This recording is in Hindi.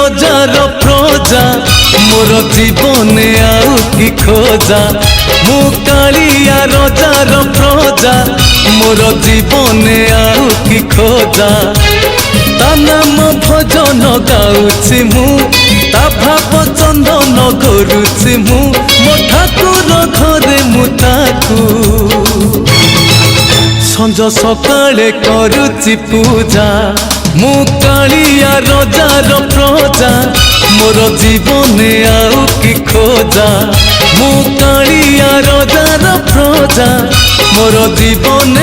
रजार प्रजा मोर जीवने आउ कि खोजा मु कालिया रजार प्रजा मोर जीवने आउ कि खोजा ता नाम भजन गाउछि मु ता भाव चंदन करुछि मु मो ठाकुर घरे मु ताकू संज सकाळे करुछि पूजा मु कालिया रजार प्रजा मोर जीवने आउ कि खोजा मु कालिया रजार प्रजा मोर जीवन